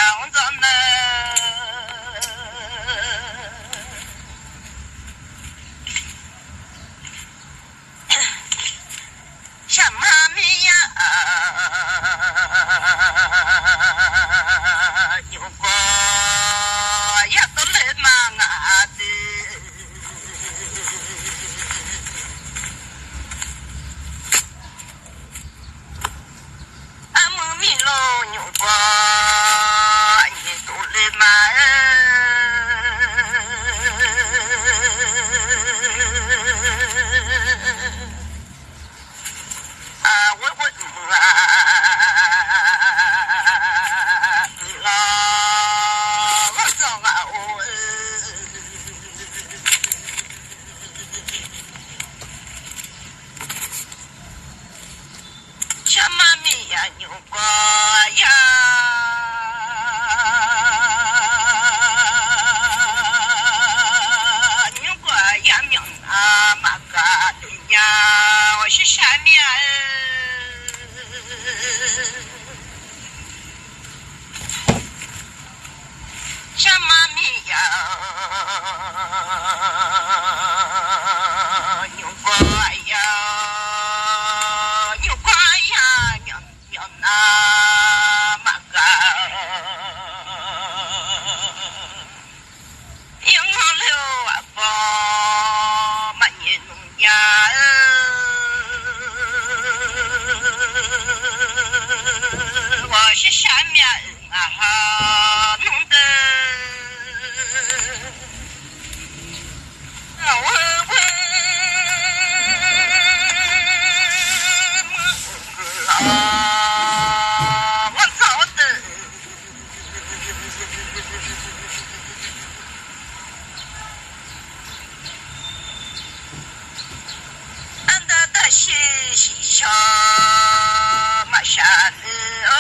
想着呢，像妈咪呀，有过呀都来忙啊的。米老牛瓜，你都来买。啊，我啊，我走啊我。像妈咪呀，牛瓜呀，牛瓜呀，命啊，马嘎的呀，我是下面。像妈咪呀，牛瓜呀。啊，马嘎，英雄留啊包，满年农家，我是下面啊，弄的，西西小马山哦，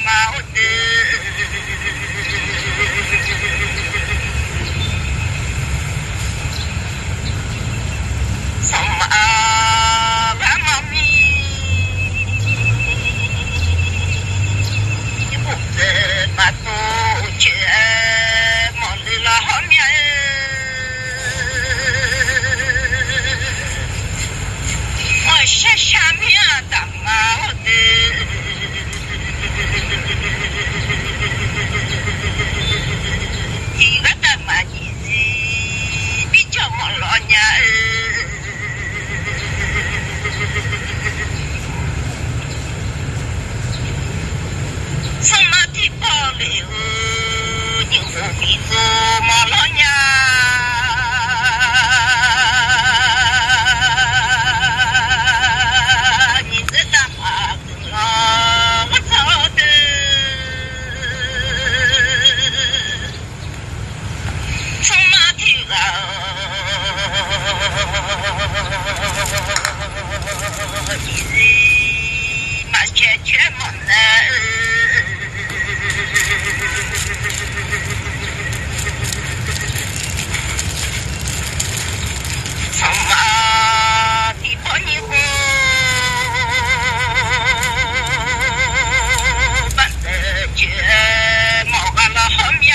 毛的。什么白毛米，不是把肚却毛里了后面，我是下面的毛的，一个的嘛你比较忙老年。什么地保留你何必做马老娘你知道吗我操的什么地方你马解决么呢什么地方你过办得绝毛干了后面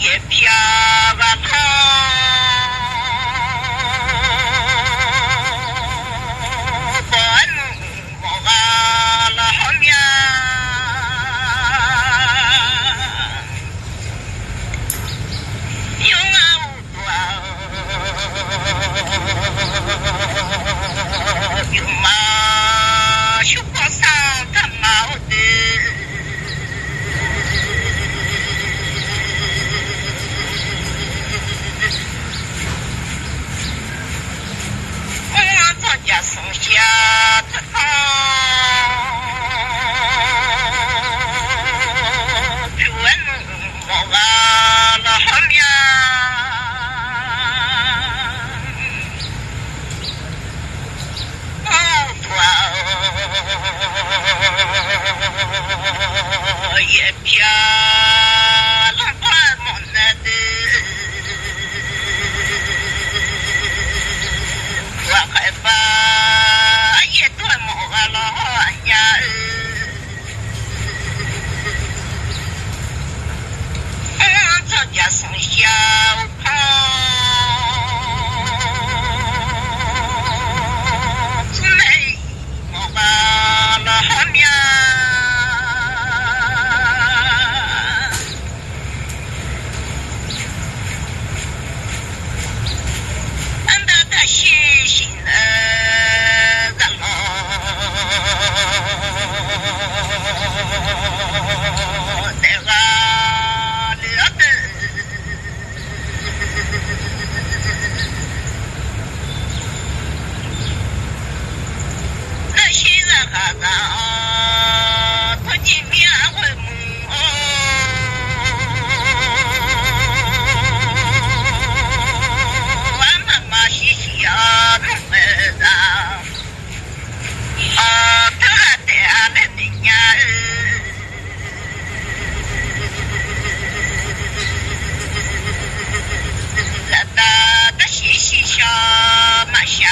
也飘吧头，不能莫个老面，有啊有嘛，小和尚他妈的。哈达，他今面会梦俺妈妈西西啊，弄么子啊，他还带来的年来的西西小马下。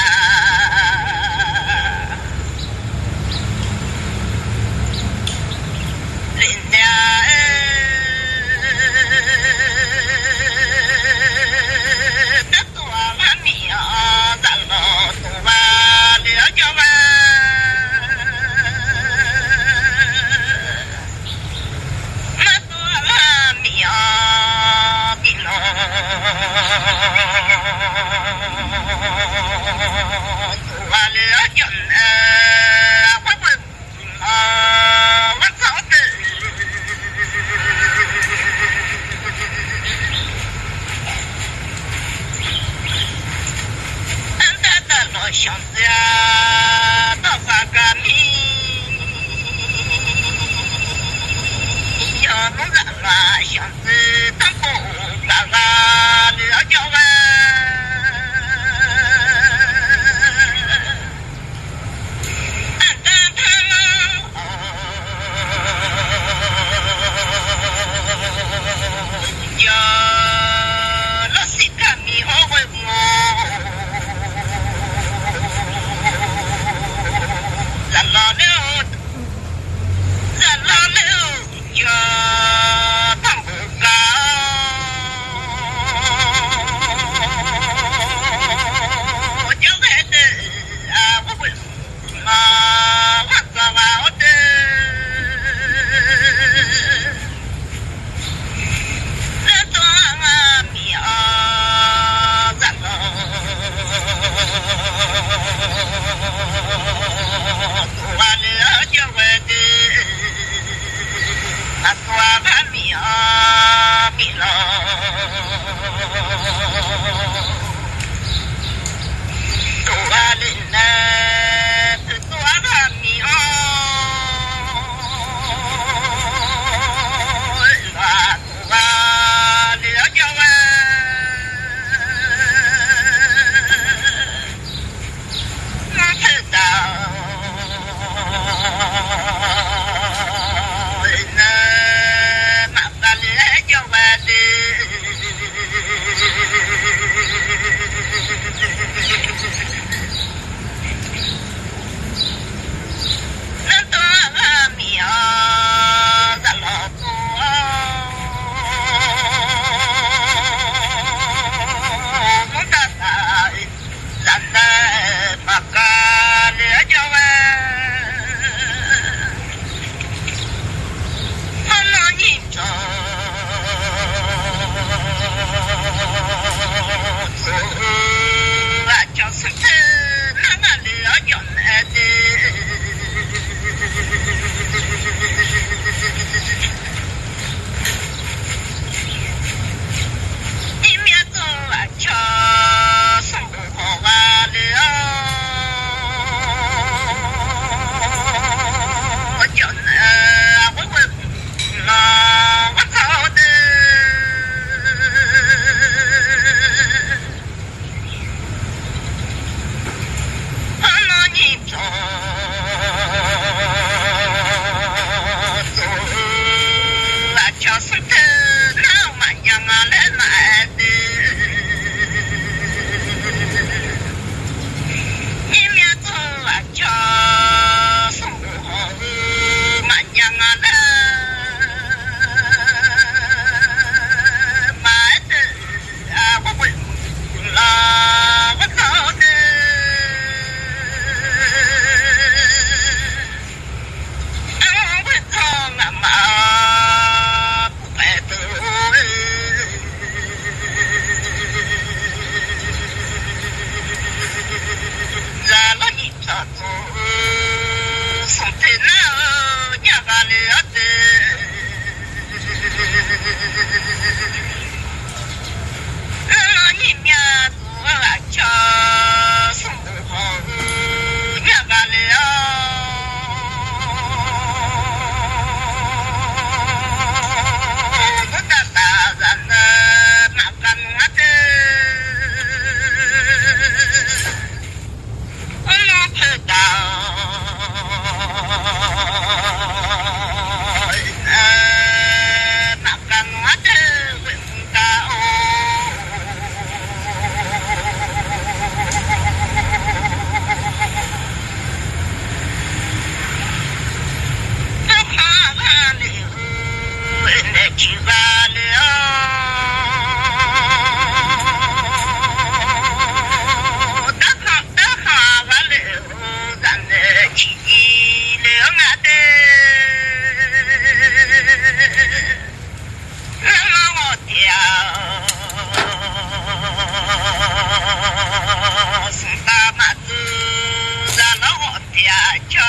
家，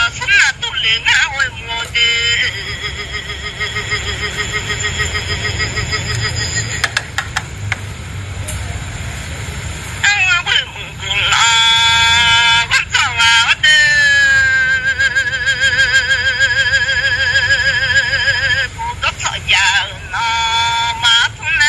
是那都来安慰我的。安慰我啦，我早啊的，不到吵架那马桶呢。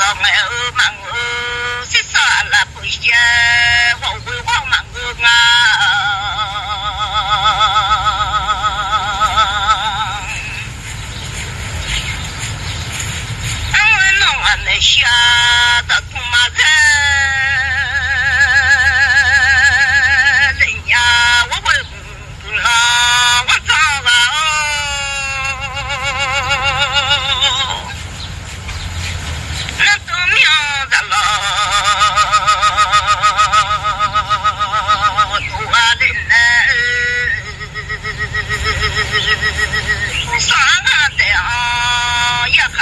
上来忙是啥了不些，我会慌忙啊。那下的土马人，人家我问不了，我找了，那都苗子了，土啊人呢，不啥的啊呀哈。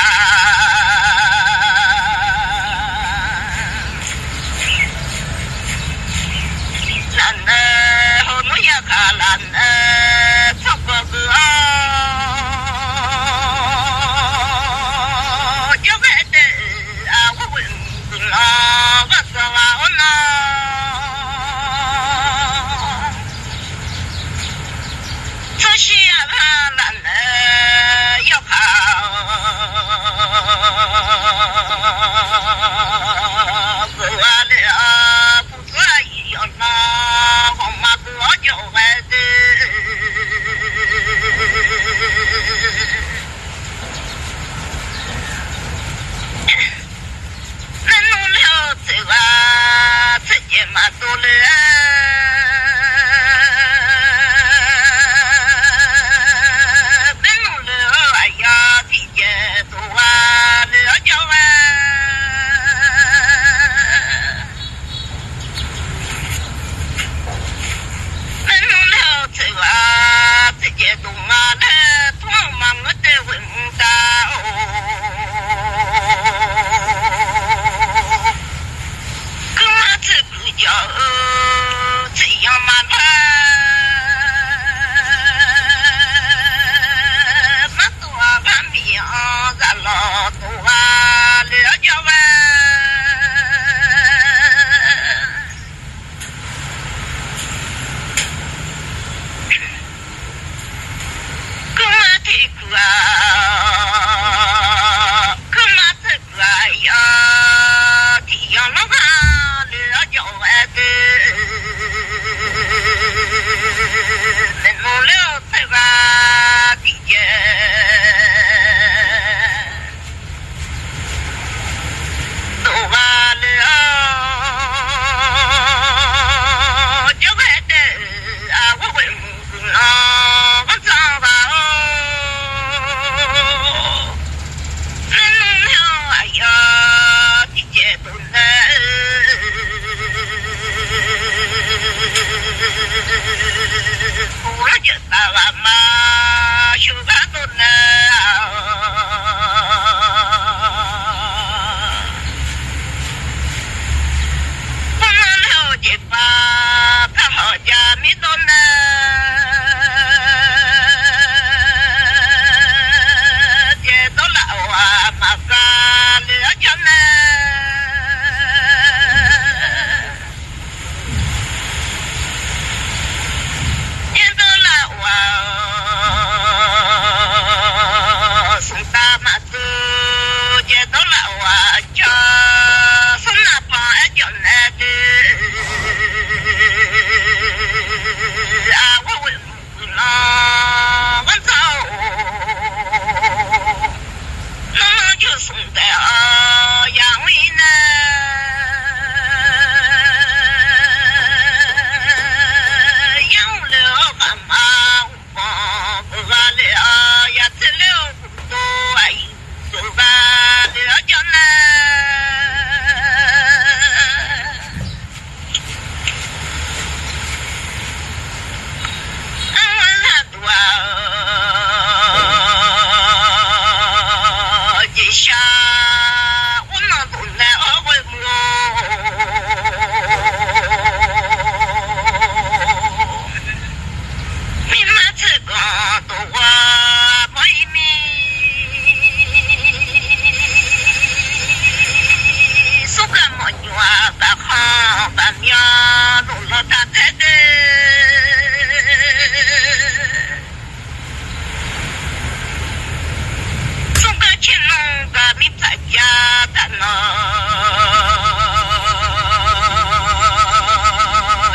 呢，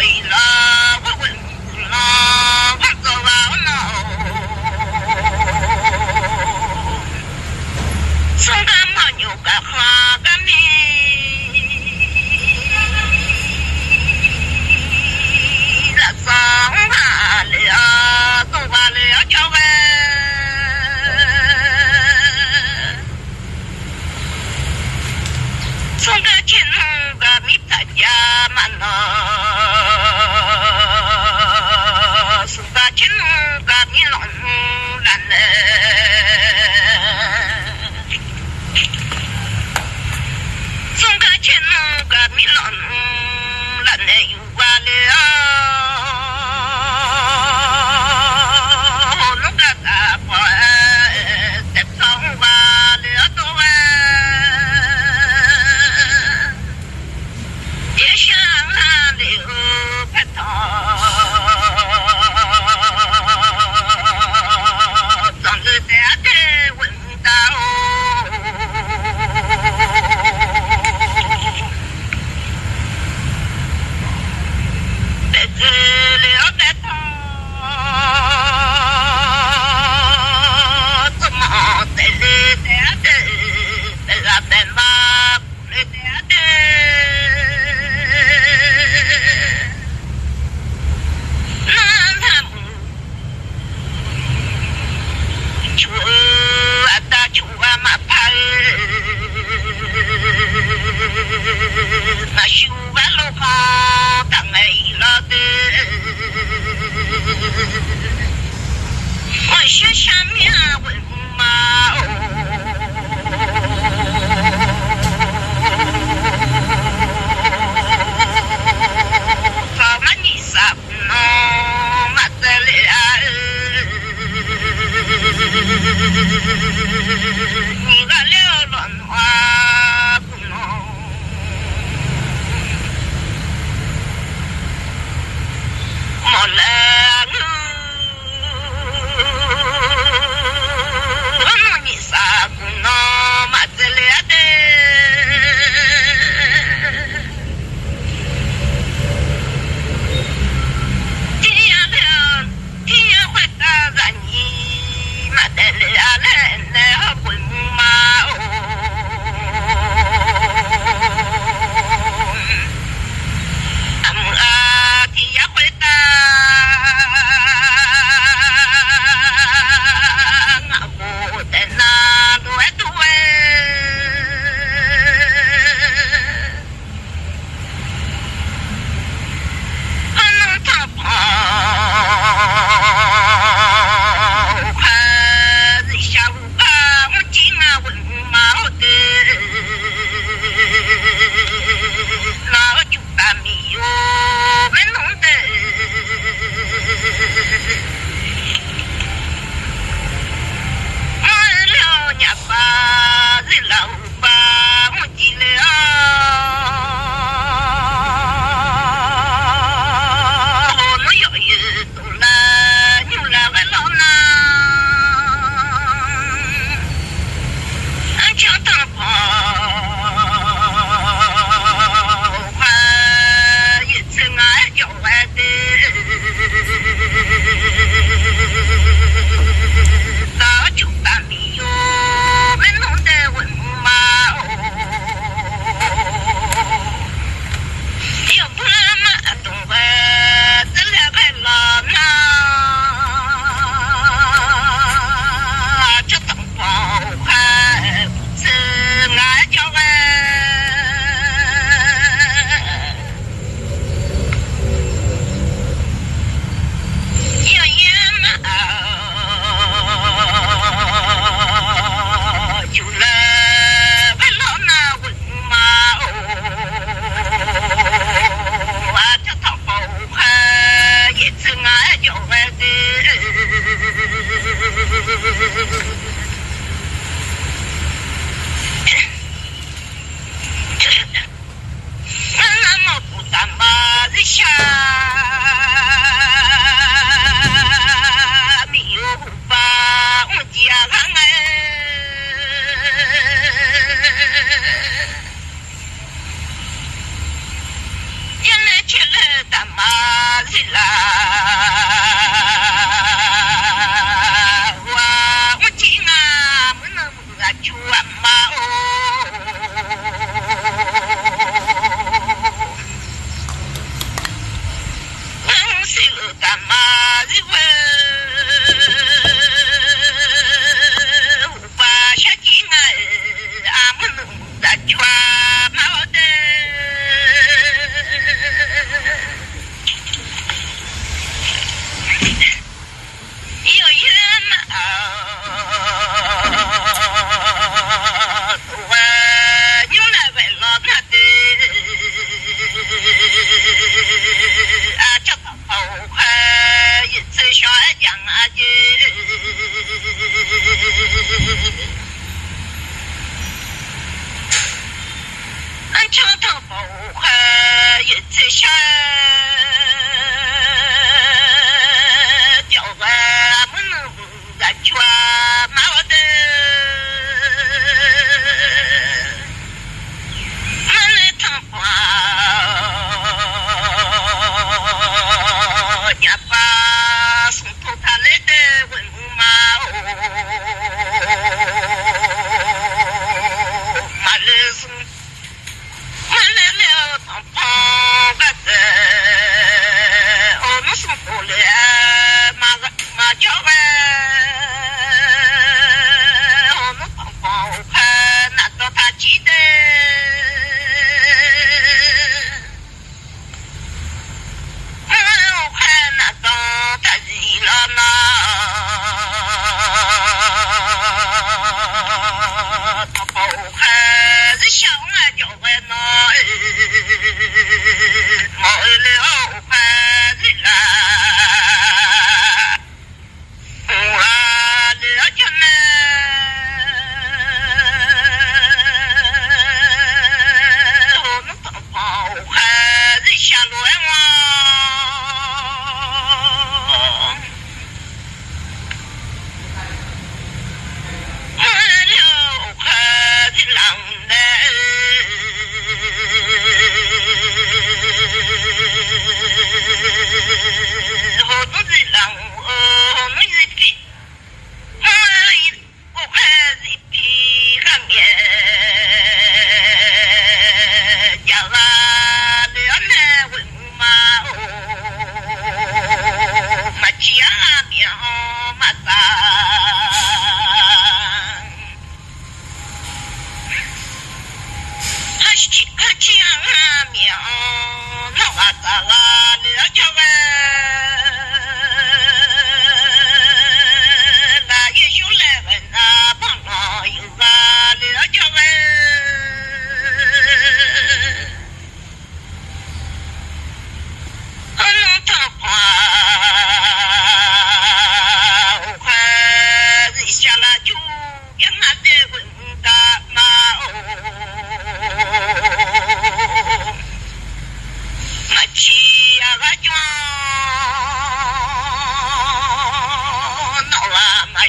伊拉我问啦，我走啊呢，松干嘛牛干花干米，那桑巴了，松巴了叫个。松个钱个米大家嘛呢，松个钱个米浪烂嘞，松个钱个米浪烂嘞有话了，弄个大花在上话了多哎。也想留拍头，总是在这问到，在这留在头，怎么在这在这在那在嘛在这。那修完了后，当然了的。我学下面问嘛早嘛你啥呢？嘛得了？你个了乱话不孬。莫来路，你啥不孬嘛得了的？天涯了，天涯会打着你嘛得了嘞，来好回。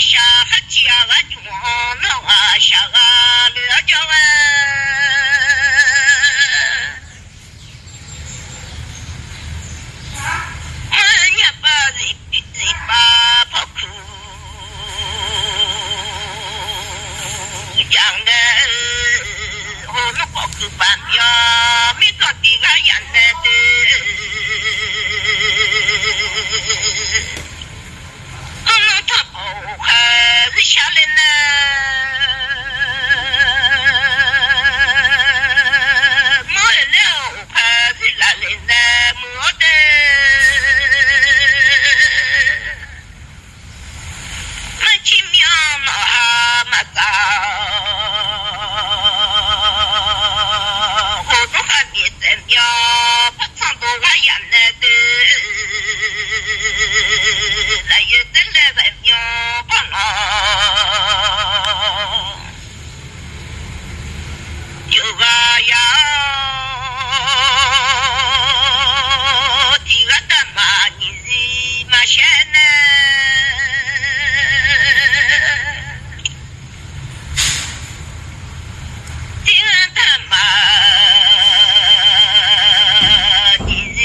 下还家个中那啊下个了叫啊，俺也把人把跑哭，讲的我们跑哭半边，没到底个眼泪的。下来呢，没了，怕是来来呢，没得。那奇妙嘛哈嘛早，我都还没在妙，不唱多个眼泪的，来有的来在妙不啦。有个呀，这个的嘛，你是嘛些呢？这个的嘛，你是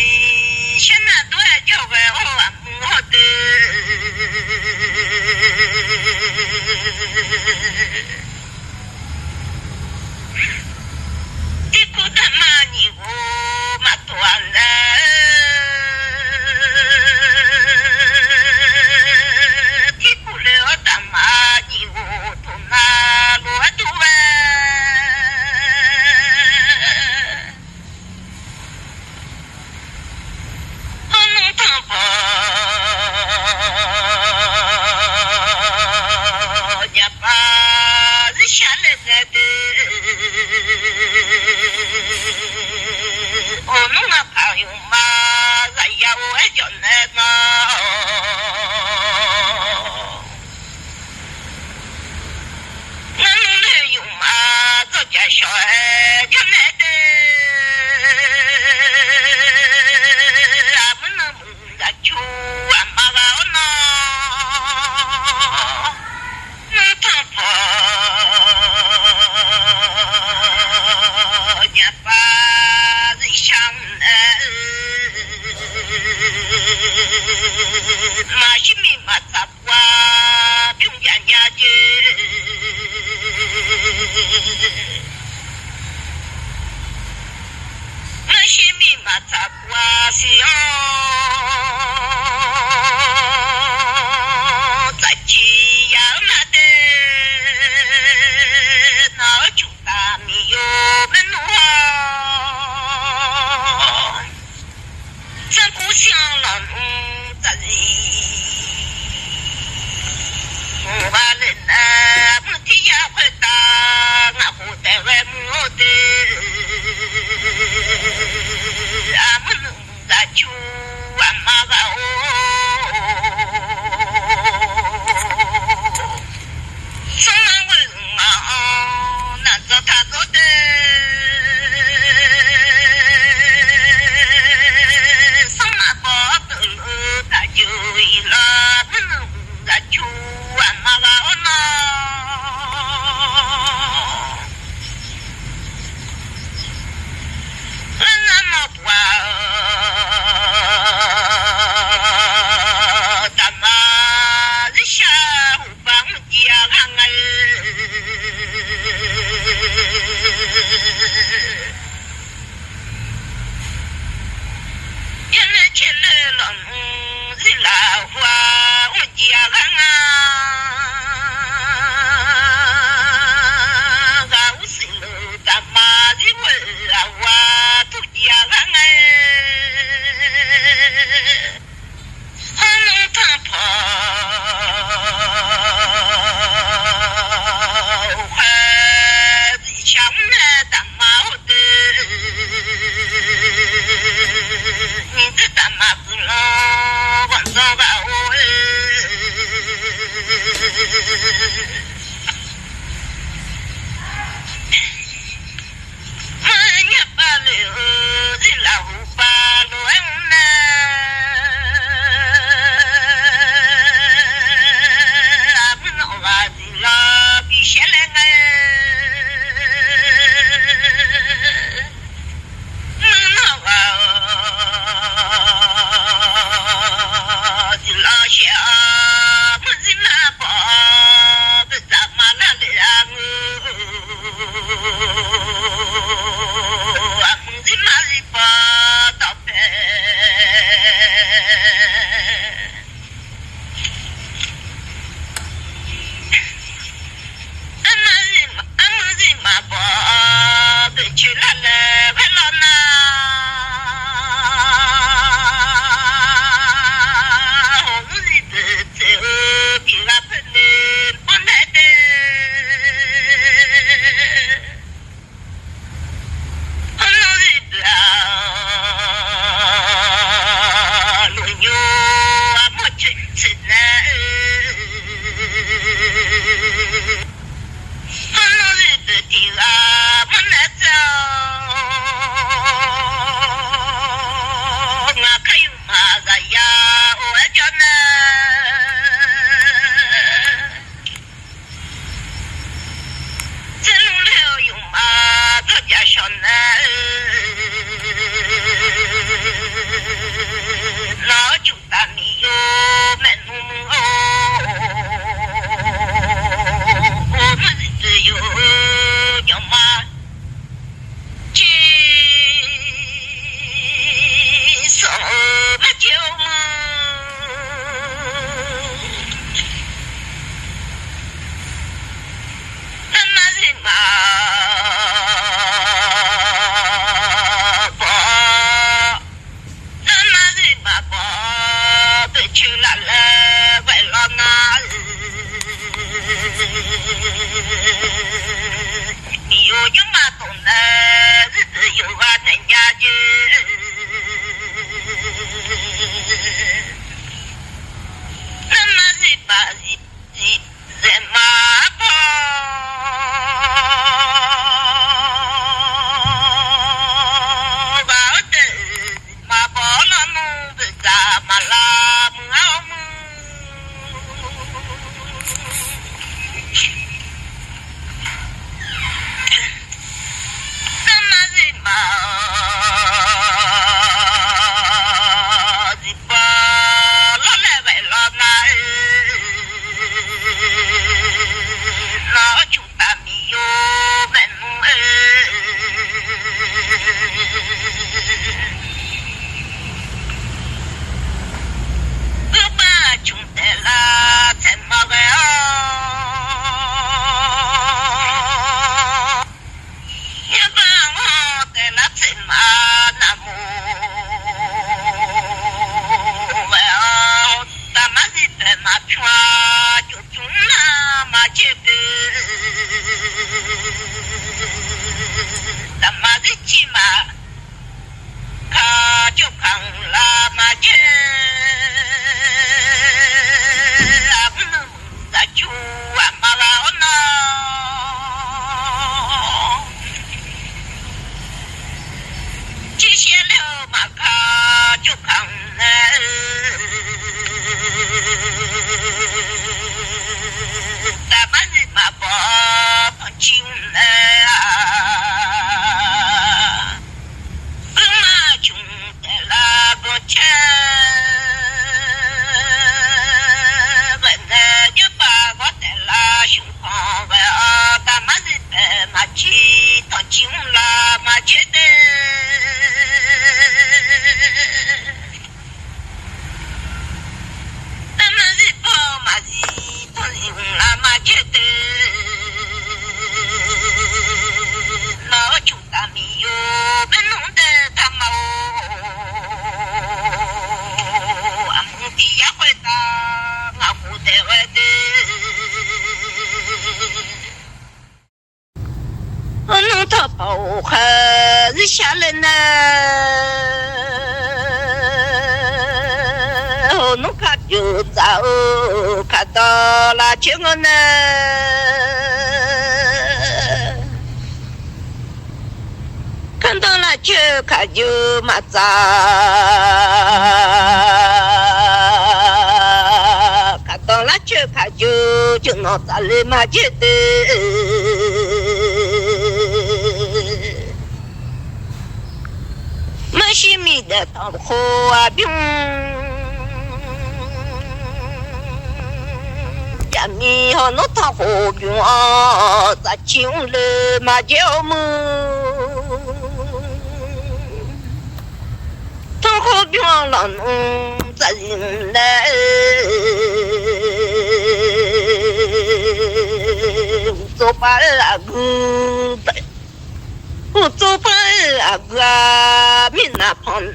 现在都还叫个我摸的。这个，他妈的起码，卡就扛拉嘛这，啊不能再就啊嘛啦呢。这些了嘛卡就扛了。咱们人嘛不碰酒呢，我嘛穷得那个钱，我那就把我得那胸膛外啊，咱们人嘛去碰酒啦嘛去的。觉得老就大米哟，本弄的他妈哦，俺们的也会打，俺不得外的。我弄他跑还是下来呢，我弄他就走。看到了这个呢，看到了这看就马扎，看到了这看就脑子里嘛觉得，马西米的当火啊兵。mi ho nó thao hồ biếng à ta chịu lệ mà gieo mưa thao hồ biếng là nó ta dừng lệ số ba là gu số ba là gu mình là phong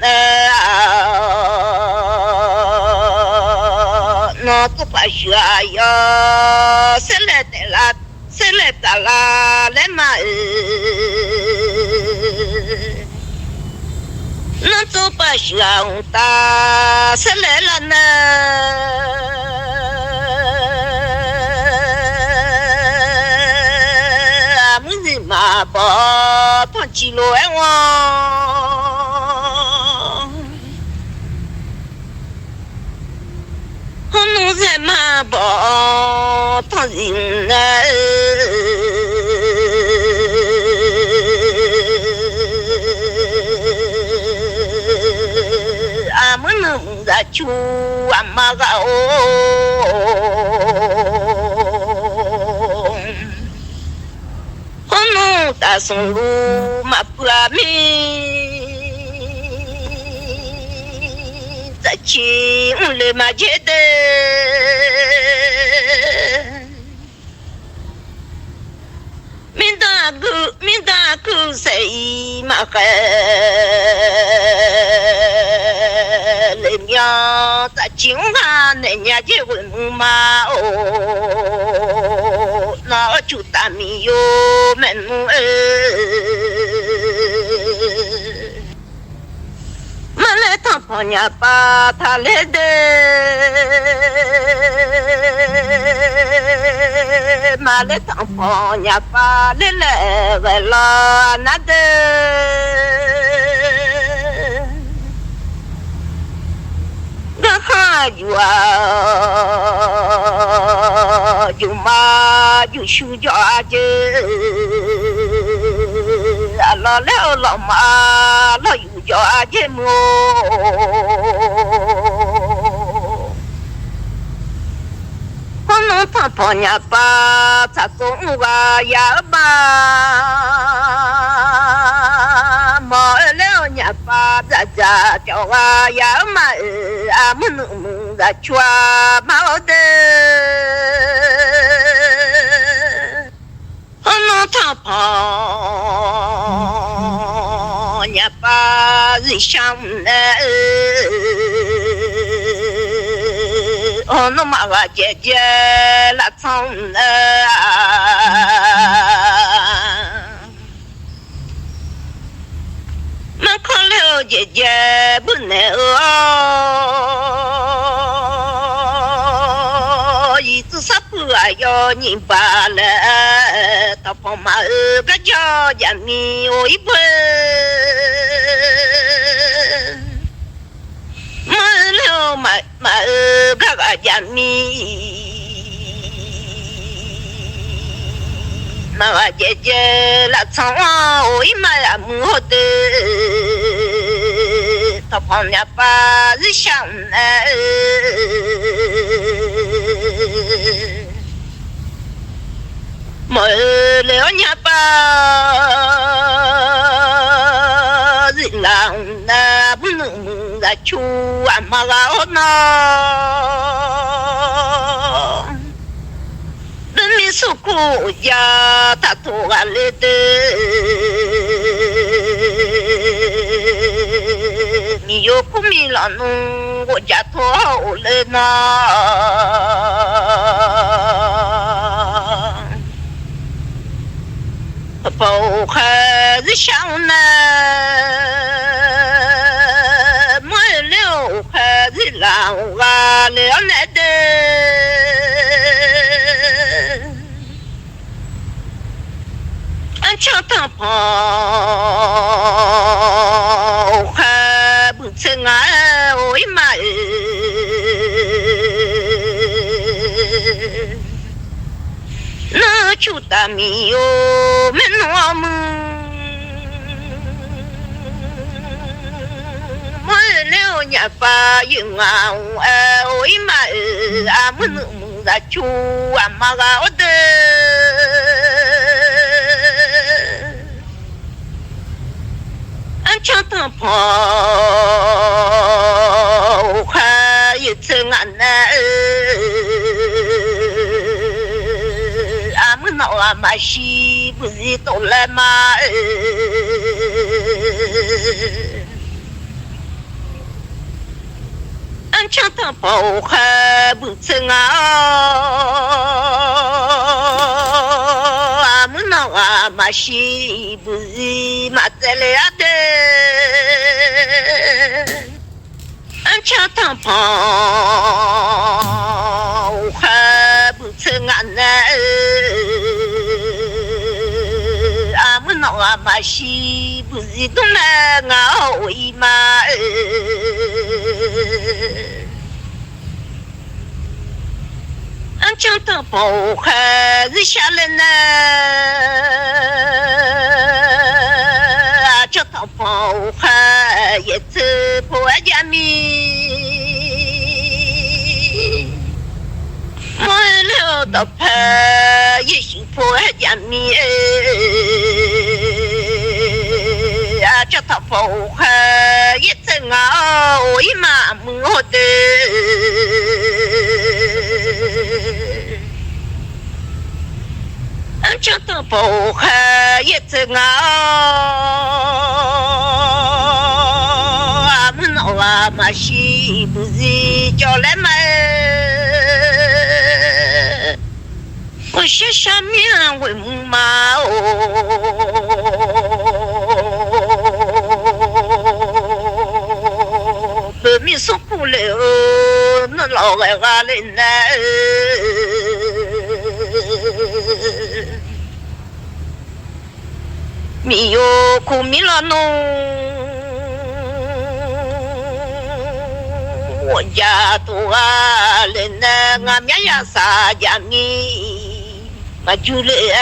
nó có phải sửa yo sẽ lại ta la lên mà nó có phải sửa ta sẽ lại là nè muốn gì mà bỏ thằng chị lỗi nó sẽ mà bỏ thằng gì nữa à muốn nâng ra chú à mà gạo nó ta sống lu mà bữa mi chỉ lời mà chết mình ta cứ say mà lời nhau ta chịu ha nên nhà chỉ quên mà nó chủ ta mi yo mình mà lấy thằng họ nhà ba thà lấy đê mà lấy thằng họ nhà ba lấy lệ về lo nát đê gã ha dù mà dù su cho chứ lo leo lo mà lo dù cho chứ mua nó thằng họ nhà ba ta cũng và nhà ba mà leo nhà ba ra ra cho và nhà mà à muốn ra chua máu đê nó thằng họ nhà ba gì xong nè 可能嘛个姐姐来唱了，门口了姐姐不能哦，一直说不爱要你罢了，他跑马个叫家米我一盆。买个个家米，那个姐姐来唱我一买呀木好的，他旁边把日香呢，没了年把日郎呢不能。chu mà gạo nó đến mi su cụ ya ta thu gà lê tê mi yo ku mi la nu go ya thu hậu lê na bầu khơi dưới sông nè lòng và liễu nè đê anh cho thằng phò khá bự chân á ôi mà nó chú ta mi ô men hoa mừng leo nhà ba yung ngào ôi mà muốn ra chu mà gạo đê anh cho thằng phò khá yêu thương anh muốn nào mà xí bự gì tổ lên mà anh cho thằng bầu khá bự chân muốn nào mà xí bự gì mà tê lê đê anh cho thằng bầu khá bự chân muốn nào mà xí bự gì cũng là ngáo ý mà anh chẳng thằng bầu khá dưới xa lên cho thằng bầu khá yết thư bố gia mi mỗi lưu tập phá yết sinh bố gia mi cho thằng bầu khá yết thư ngáo ôi mà mừng hồ tư anh cho thằng bầu khá yết thư ngáo muốn nào mà xí bù gì cho lẽ mà我写下面为嘛哦，白米说不了，那老外话人呢？米有苦米了弄，我家多啊人呢，俺们呀啥家米。mà chú lệ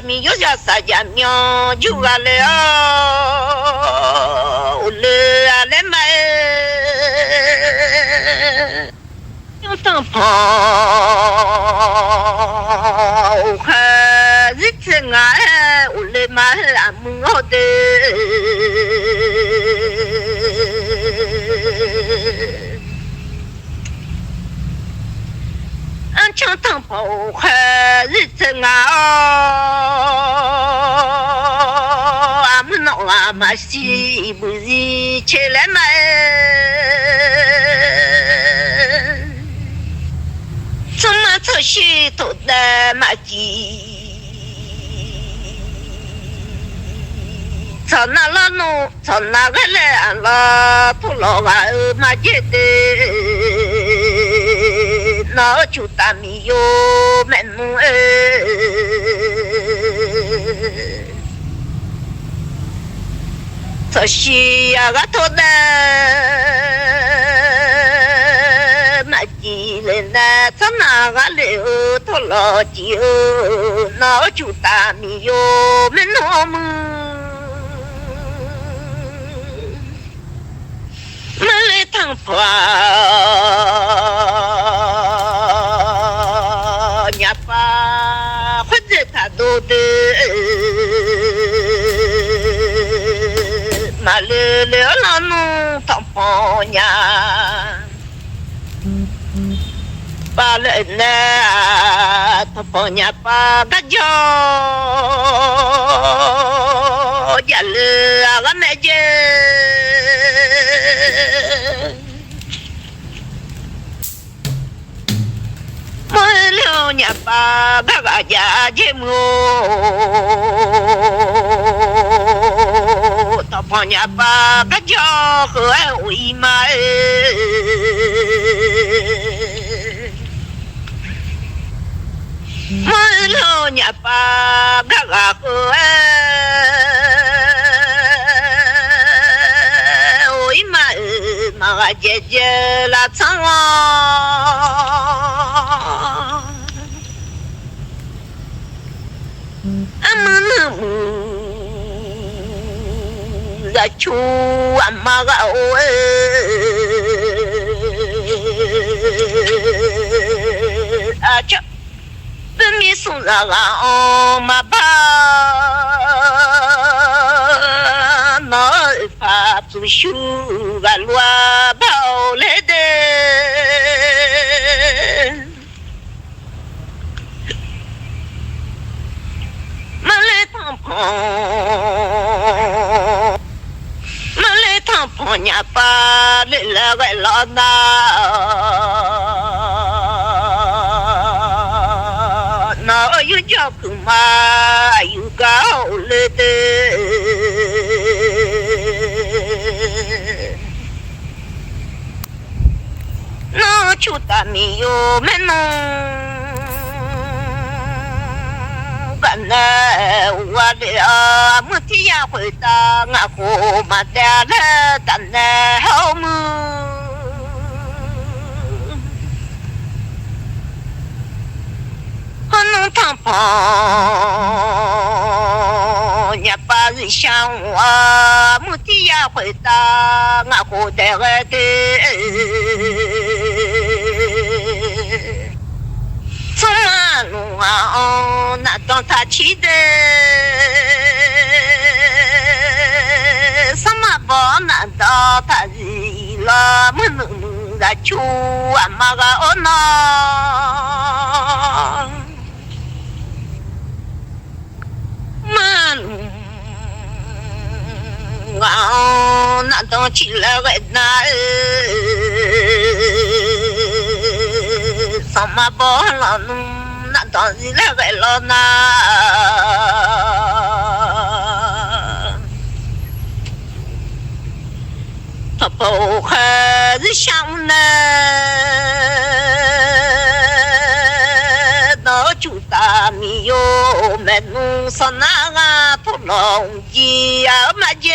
mi yo ya sa ya myo chú ga lệ o lệ ale mai yo tang pa o kha zit nga o lệ ma la mu ho de anh chẳng thằng bầu khá rít chân muốn nào mà xí bù gì chế lẽ mà 里头的马鸡。从那了弄，从那个来了，土老娃儿马姐的，那就大米哟，没弄这些呀个头的马鸡来呢，从那个来土老鸡哦，那就大米哟，没弄么。没来趟破，伢爸或者他都的，马来了那弄趟破伢，把人呢，趟破伢把个叫，伢了个没见。我了伢爸个个家节目，到旁伢爸个家和为嘛？我了伢爸个个和为嘛？马个姐姐拉长啊。la chu amaga acha mi sun la o ma ba no pa tu shu ga lwa ba o le de nhà ba lệ là vậy lo na nó yêu cho cứ mà yêu cao lệ tê nó chú ta mi yêu mẹ nó na wa de a mutia khita nga ko ma da la tan na ho mu hon ta pa nya pa ri shang wa mutia khita nga ko de de那当他去的什么不难道他是了么能来求俺妈个哦那那当去了个那什么不了那当时那个了那他不还是想呢那就大米哟没弄上那个不弄鸡呀嘛姐